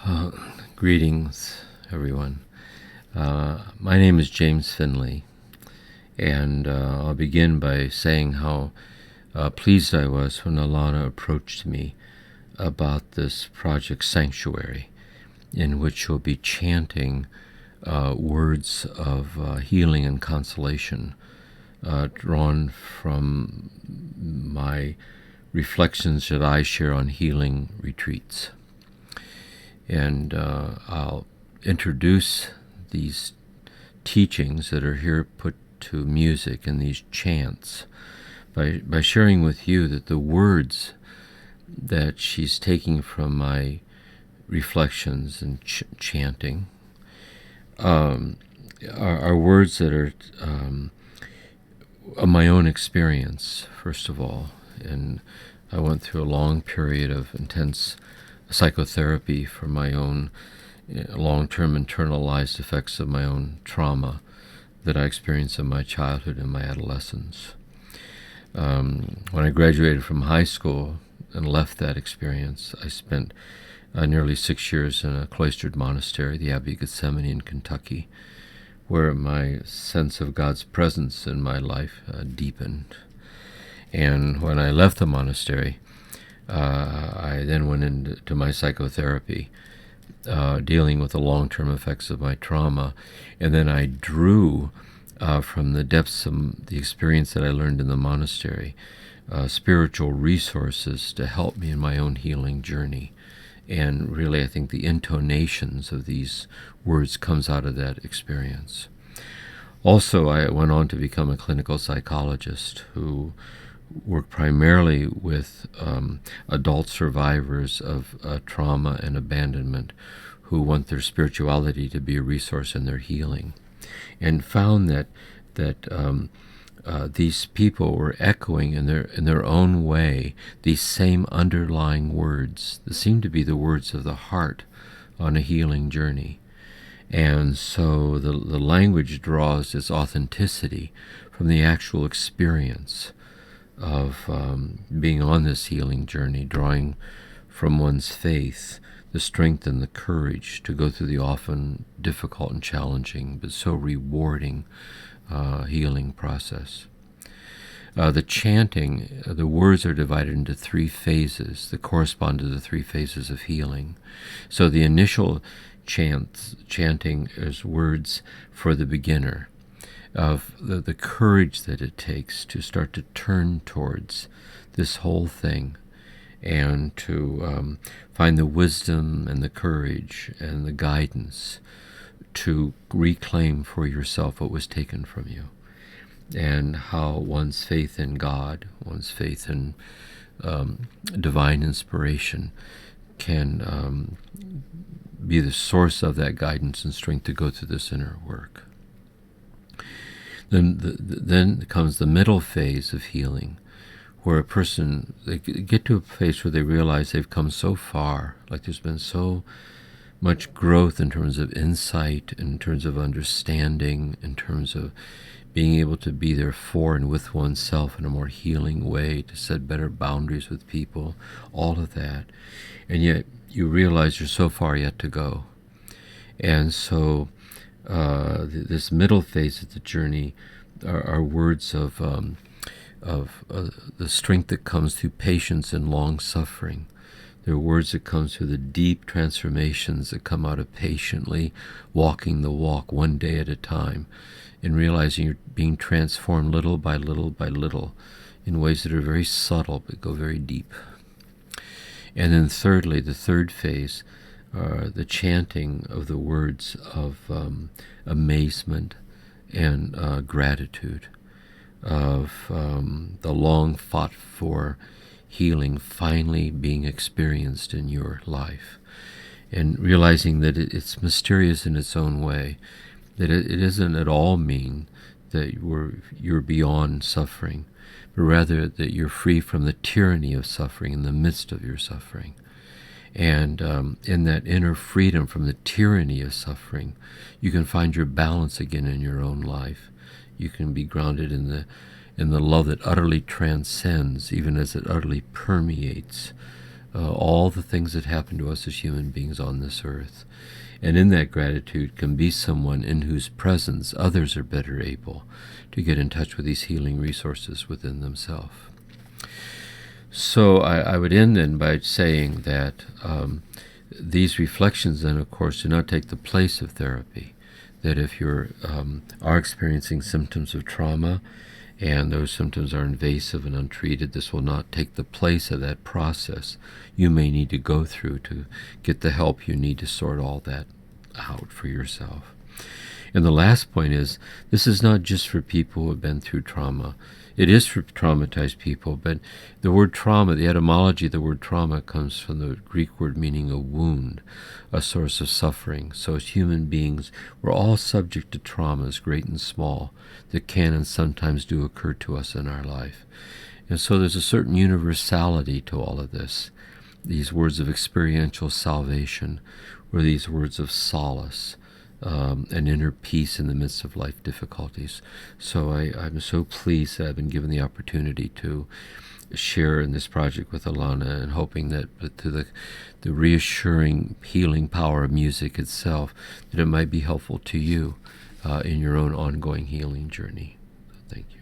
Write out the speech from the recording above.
Uh, Greetings, everyone. My name is James Finley, and I'll begin by saying how pleased I was when Alana approached me about this project Sanctuary, in which we'll be chanting words of healing and consolation drawn from my reflections that I share on healing retreats. And I'll introduce these teachings that are here put to music and these chants by sharing with you that the words that she's taking from my reflections and chanting are words that are of my own experience, first of all. And I went through a long period of intense psychotherapy for my own long-term internalized effects of my own trauma that I experienced in my childhood and my adolescence. When I graduated from high school and left that experience, I spent nearly 6 years in a cloistered monastery, the Abbey of Gethsemane in Kentucky, where my sense of God's presence in my life deepened. And when I left the monastery, I then went into my psychotherapy, dealing with the long-term effects of my trauma, and then I drew from the depths of the experience that I learned in the monastery, spiritual resources to help me in my own healing journey. And really, I think the intonations of these words comes out of that experience. Also, I went on to become a clinical psychologist who worked primarily with adult survivors of trauma and abandonment who want their spirituality to be a resource in their healing, and found that these people were echoing in their own way these same underlying words that seem to be the words of the heart on a healing journey. And so the language draws its authenticity from the actual experience of being on this healing journey, drawing from one's faith the strength and the courage to go through the often difficult and challenging but so rewarding healing process. The chanting, the words are divided into 3 phases that correspond to the 3 phases of healing. So the initial chanting is words for the beginner, of the courage that it takes to start to turn towards this whole thing and to find the wisdom and the courage and the guidance to reclaim for yourself what was taken from you, and how one's faith in God, one's faith in divine inspiration can be the source of that guidance and strength to go through this inner work. Then comes the middle phase of healing, where a person, they get to a place where they realize they've come so far, like there's been so much growth in terms of insight, in terms of understanding, in terms of being able to be there for and with oneself in a more healing way, to set better boundaries with people, all of that. And yet you realize you're so far yet to go. And so this middle phase of the journey are words of the strength that comes through patience and long suffering. They're words that come through the deep transformations that come out of patiently walking the walk one day at a time, and realizing you're being transformed little by little by little in ways that are very subtle but go very deep. And then thirdly, the third phase, the chanting of the words of amazement and gratitude, of the long fought for healing finally being experienced in your life, and realizing that it's mysterious in its own way, that it doesn't at all mean that you're beyond suffering, but rather that you're free from the tyranny of suffering in the midst of your suffering. And in that inner freedom from the tyranny of suffering, you can find your balance again in your own life. You can be grounded in the love that utterly transcends, even as it utterly permeates all the things that happen to us as human beings on this earth. And in that gratitude can be someone in whose presence others are better able to get in touch with these healing resources within themselves. So I would end then by saying that these reflections then, of course, do not take the place of therapy. That if you are experiencing symptoms of trauma and those symptoms are invasive and untreated, this will not take the place of that process you may need to go through to get the help you need to sort all that out for yourself. And the last point is, this is not just for people who have been through trauma. It is for traumatized people, but the word trauma, the etymology of the word trauma comes from the Greek word meaning a wound, a source of suffering. So as human beings, we're all subject to traumas, great and small, that can and sometimes do occur to us in our life. And so there's a certain universality to all of this. These words of experiential salvation, or these words of solace, and inner peace in the midst of life difficulties. So I'm so pleased that I've been given the opportunity to share in this project with Alana, and hoping that through the reassuring, healing power of music itself, that it might be helpful to you in your own ongoing healing journey. Thank you.